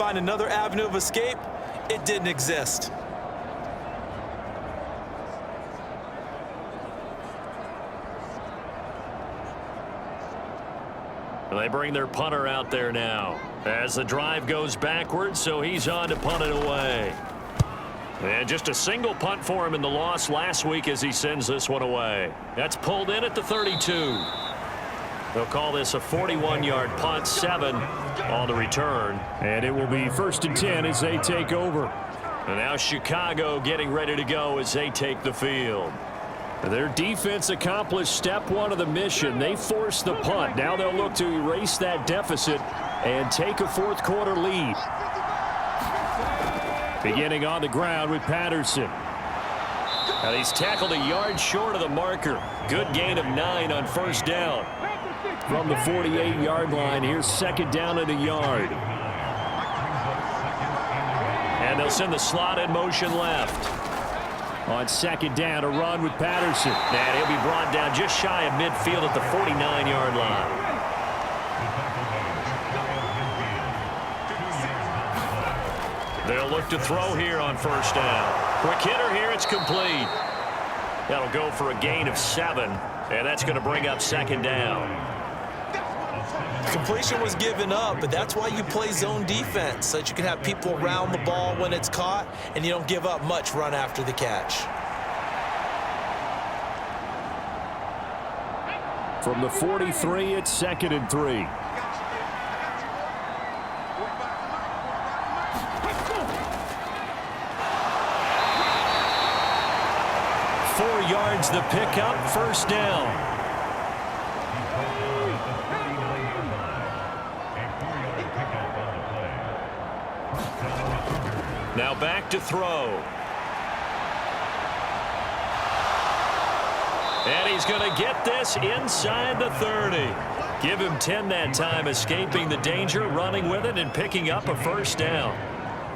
find another avenue of escape, it didn't exist. They bring their punter out there now as the drive goes backwards, so he's on to punt it away. And just a single punt for him in the loss last week as he sends this one away. That's pulled in at the 32. They'll call this a 41-yard punt, 7 on the return. And it will be 1st and 10 as they take over. And now Chicago getting ready to go as they take the field. Their defense accomplished step 1 of the mission. They forced the punt. Now they'll look to erase that deficit and take a fourth-quarter lead. Beginning on the ground with Patterson. And he's tackled a yard short of the marker. Good gain of 9 on first down. From the 48-yard line, here's 2nd down and a yard. And they'll send the slot in motion left. On 2nd down, a run with Patterson. And he'll be brought down just shy of midfield at the 49-yard line. They'll look to throw here on first down. Quick hitter here, it's complete. That'll go for a gain of 7, and that's going to bring up 2nd down. Completion was given up, but that's why you play zone defense, so that you can have people around the ball when it's caught, and you don't give up much run after the catch. From the 43, it's 2nd and 3. Yards the pickup, first down. Now back to throw. And he's going to get this inside the 30. Give him 10 that time, escaping the danger, running with it, and picking up a first down.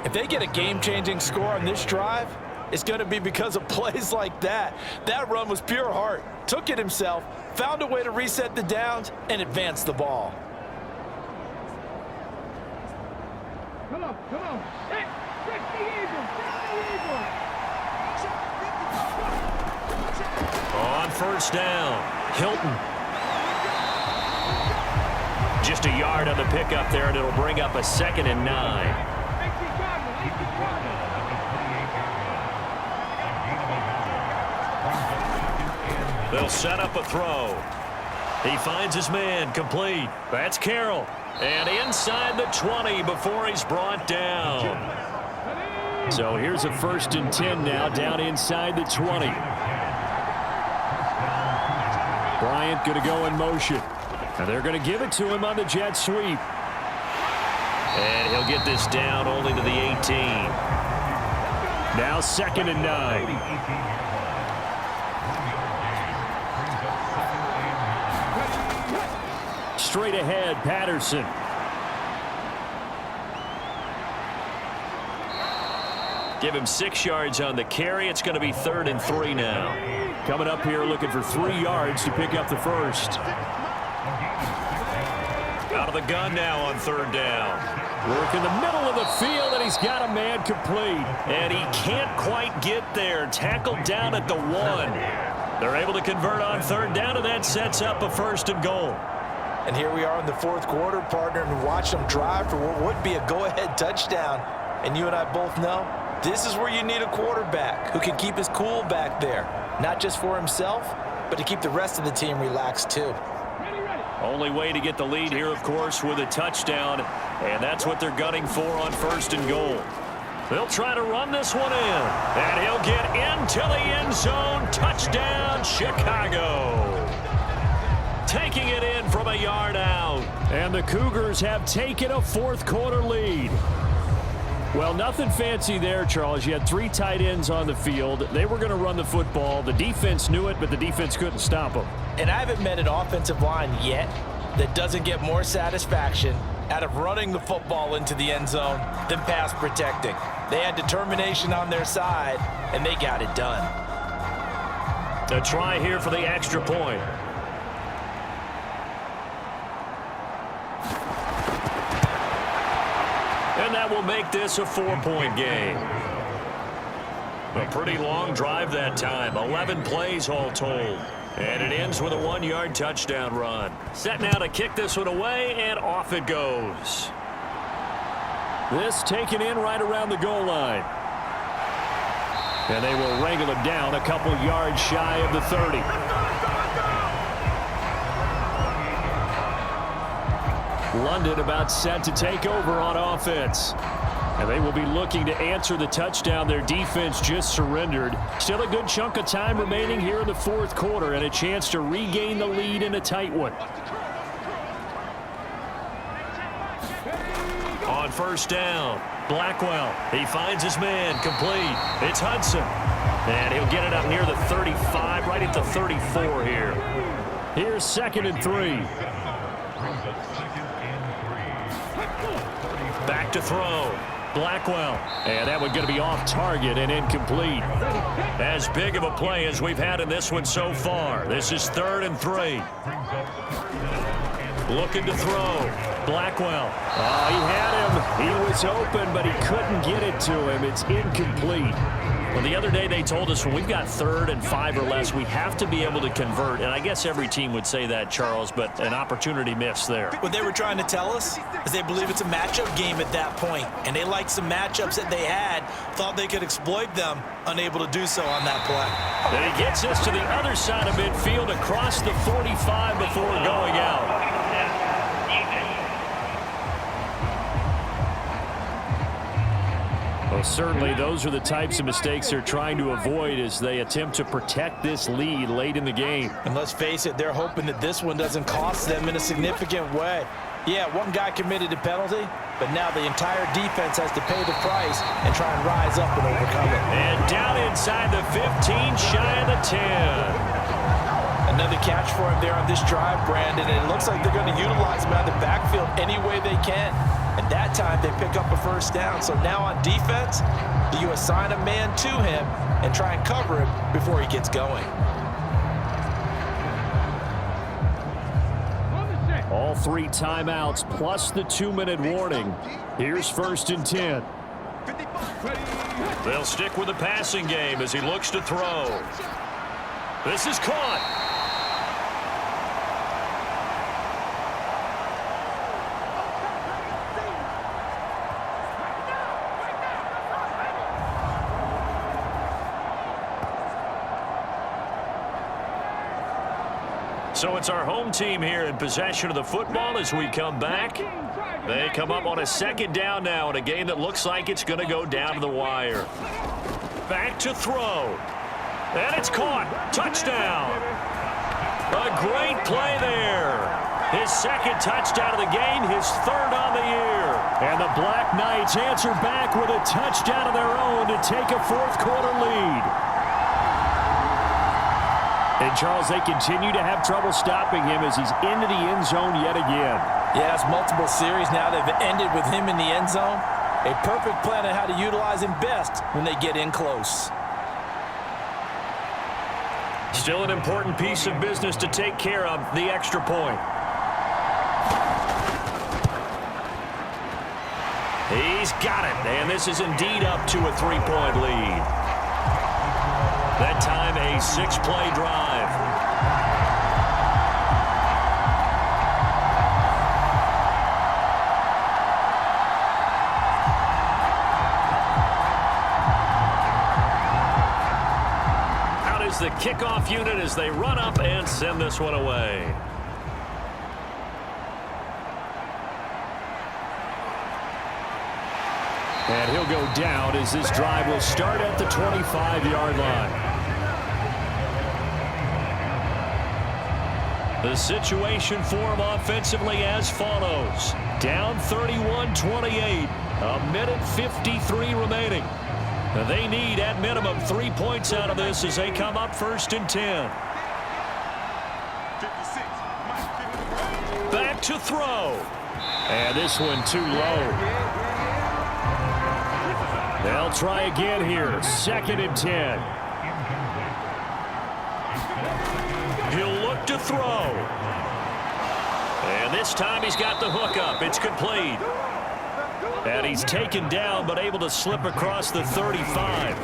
If they get a game-changing score on this drive, it's going to be because of plays like that. That run was pure heart. Took it himself, found a way to reset the downs, and advance the ball. Come on. Hey, check the eagle. On first down, Hilton. Just a yard on the pickup there, and it'll bring up a 2nd and 9. They'll set up a throw. He finds his man, complete. That's Carroll. And inside the 20 before he's brought down. So here's a 1st and 10 now, down inside the 20. Bryant going to go in motion. And they're going to give it to him on the jet sweep. And he'll get this down only to the 18. Now 2nd and 9. Straight ahead, Patterson. Give him 6 yards on the carry. It's going to be 3rd and 3 now. Coming up here looking for 3 yards to pick up the first. Out of the gun now on 3rd down. Work in the middle of the field, and he's got a man complete. And he can't quite get there. Tackled down at the 1. They're able to convert on 3rd down, and that sets up a 1st and goal. And here we are in the 4th quarter, partner, and watch them drive for what would be a go-ahead touchdown. And you and I both know this is where you need a quarterback who can keep his cool back there, not just for himself, but to keep the rest of the team relaxed too. Only way to get the lead here, of course, with a touchdown, and that's what they're gunning for on 1st and goal. They'll try to run this one in, and he'll get into the end zone. Touchdown, Chicago. Taking it in from a yard out. And the Cougars have taken a 4th quarter lead. Well, nothing fancy there, Charles. You had 3 tight ends on the field. They were going to run the football. The defense knew it, but the defense couldn't stop them. And I haven't met an offensive line yet that doesn't get more satisfaction out of running the football into the end zone than pass protecting. They had determination on their side, and they got it done. A try here for the extra point. And that will make this a 4-point game. A pretty long drive that time. 11 plays all told. And it ends with a 1-yard touchdown run. Set now to kick this one away, and off it goes. This taken in right around the goal line. And they will wrangle him down a couple yards shy of the 30. London about set to take over on offense. And they will be looking to answer the touchdown their defense just surrendered. Still a good chunk of time remaining here in the fourth quarter and a chance to regain the lead in a tight one. On first down, Blackwell. He finds his man, complete. It's Hudson. And he'll get it up near the 35, right at the 34 here. Here's 2nd and 3. Back to throw. Blackwell. And that one going to be off target and incomplete. As big of a play as we've had in this one so far. This is 3rd and 3. Looking to throw. Blackwell. Oh, he had him. He was open, but he couldn't get it to him. It's incomplete. Well, the other day they told us when we've got 3rd and 5 or less, we have to be able to convert. And I guess every team would say that, Charles, but an opportunity missed there. What they were trying to tell us is they believe it's a matchup game at that point, and they liked some matchups that they had, thought they could exploit them, unable to do so on that play. And he gets us to the other side of midfield across the 45 before going out. Well, certainly those are the types of mistakes they're trying to avoid as they attempt to protect this lead late in the game. And let's face it, they're hoping that this one doesn't cost them in a significant way. Yeah, one guy committed a penalty, but now the entire defense has to pay the price and try and rise up and overcome it. And down inside the 15, shy of the 10. Another catch for him there on this drive, Brandon, and it looks like they're going to utilize him out of the backfield any way they can. And that time they pick up a first down. So now on defense, do you assign a man to him and try and cover him before he gets going? All 3 timeouts plus the 2-minute warning. Here's 1st and 10. They'll stick with the passing game as he looks to throw. This is caught. So it's our home team here in possession of the football as we come back. They come up on a 2nd down now in a game that looks like it's going to go down to the wire. Back to throw. And it's caught. Touchdown. A great play there. His 2nd touchdown of the game, his 3rd on the year. And the Black Knights answer back with a touchdown of their own to take a fourth quarter lead. And, Charles, they continue to have trouble stopping him as he's into the end zone yet again. Yes, multiple series now they've ended with him in the end zone. A perfect plan on how to utilize him best when they get in close. Still an important piece of business to take care of, the extra point. He's got it, and this is indeed up to a 3-point lead. That time a 6-play drive. Out is the kickoff unit as they run up and send this one away. And he'll go down as this drive will start at the 25-yard line. The situation for him offensively as follows. Down 31-28. A minute 53 remaining. They need at minimum 3 points out of this as they come up 1st and 10. Back to throw. And this one too low. They'll try again here. 2nd and 10. He'll look to throw. And this time he's got the hook up. It's complete. And he's taken down, but able to slip across the 35.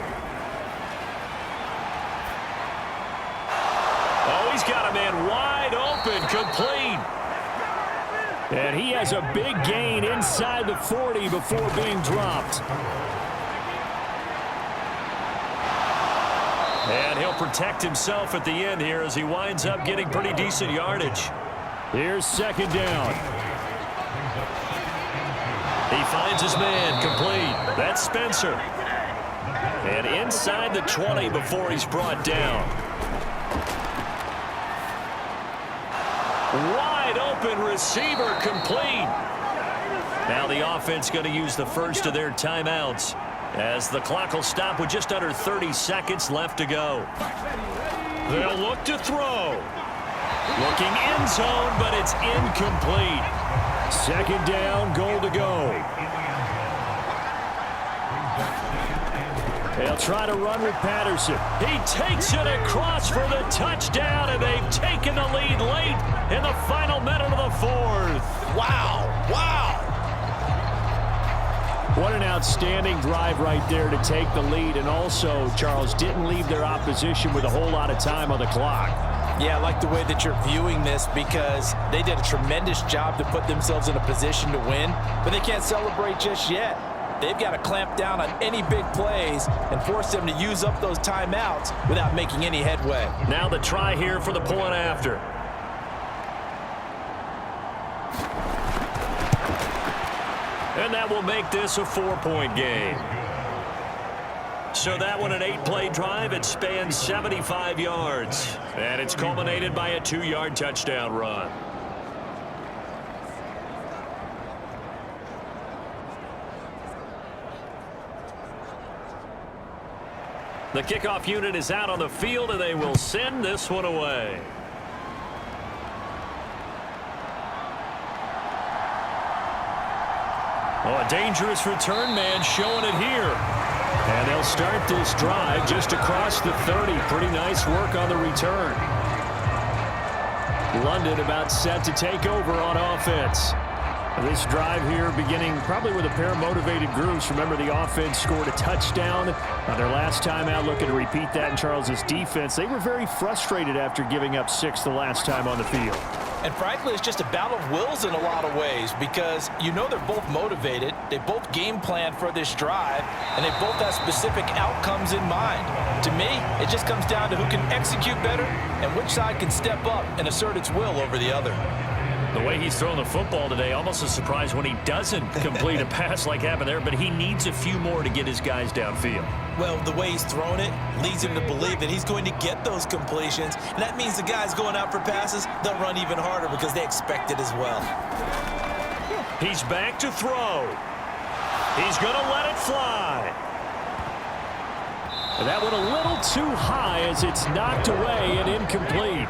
Oh, he's got a man wide open, complete. And he has a big gain inside the 40 before being dropped. And he'll protect himself at the end here as he winds up getting pretty decent yardage. Here's second down. He finds his man, complete. That's Spencer. And inside the 20 before he's brought down. Wide open receiver, complete. Now the offense going to use the first of their timeouts as the clock will stop with just under 30 seconds left to go. They'll look to throw. Looking end zone, but it's incomplete. Second down, goal to go. They'll try to run with Patterson. He takes it across for the touchdown, and they've taken the lead late in the final minute of the fourth. Wow, wow. What an outstanding drive right there to take the lead, and also, Charles, didn't leave their opposition with a whole lot of time on the clock. Yeah, I like the way that you're viewing this because they did a tremendous job to put themselves in a position to win, but they can't celebrate just yet. They've got to clamp down on any big plays and force them to use up those timeouts without making any headway. Now the try here for the point after. And that will make this a 4-point game. So that one, an 8-play drive. It spans 75 yards. And it's culminated by a 2-yard touchdown run. The kickoff unit is out on the field, and they will send this one away. Oh, a dangerous return man showing it here. And they'll start this drive just across the 30. Pretty nice work on the return. London about set to take over on offense. This drive here beginning probably with a pair of motivated groups. Remember, the offense scored a touchdown on their last time out, looking to repeat that in Charles's defense. They were very frustrated after giving up 6 the last time on the field. And frankly, it's just a battle of wills in a lot of ways because you know they're both motivated. They both game planned for this drive, and they both have specific outcomes in mind. To me, it just comes down to who can execute better and which side can step up and assert its will over the other. The way he's throwing the football today, almost a surprise when he doesn't complete a pass like happened there, but he needs a few more to get his guys downfield. Well, the way he's thrown it leads him to believe that he's going to get those completions. And that means the guys going out for passes, they'll run even harder because they expect it as well. He's back to throw. He's going to let it fly. And that went a little too high as it's knocked away and incomplete.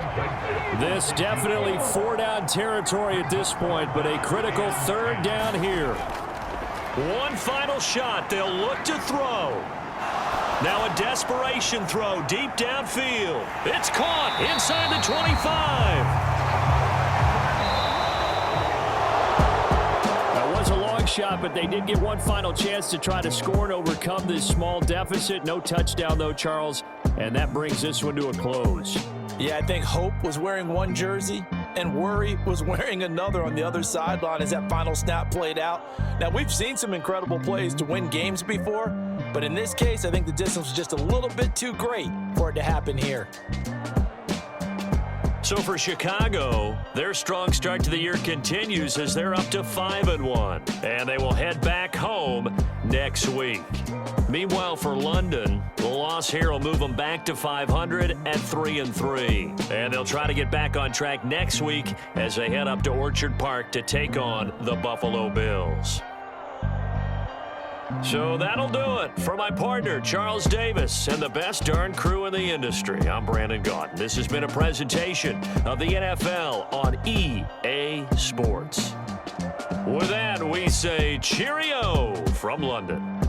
This definitely 4-down territory at this point, but a critical 3rd down here. One final shot. They'll look to throw. Now a desperation throw deep downfield. It's caught inside the 25. Shot, but they did get one final chance to try to score and overcome this small deficit. No touchdown, though, Charles, and that brings this one to a close. Yeah, I think hope was wearing one jersey and worry was wearing another on the other sideline as that final snap played out. Now, we've seen some incredible plays to win games before, but in this case, I think the distance was just a little bit too great for it to happen here. So for Chicago, their strong start to the year continues as they're up to 5-1, and they will head back home next week. Meanwhile, for London, the loss here will move them back to 500 at 3-3, and they'll try to get back on track next week as they head up to Orchard Park to take on the Buffalo Bills. So that'll do it for my partner, Charles Davis, and the best darn crew in the industry. I'm Brandon Gaudin. This has been a presentation of the NFL on EA Sports. With that, we say cheerio from London.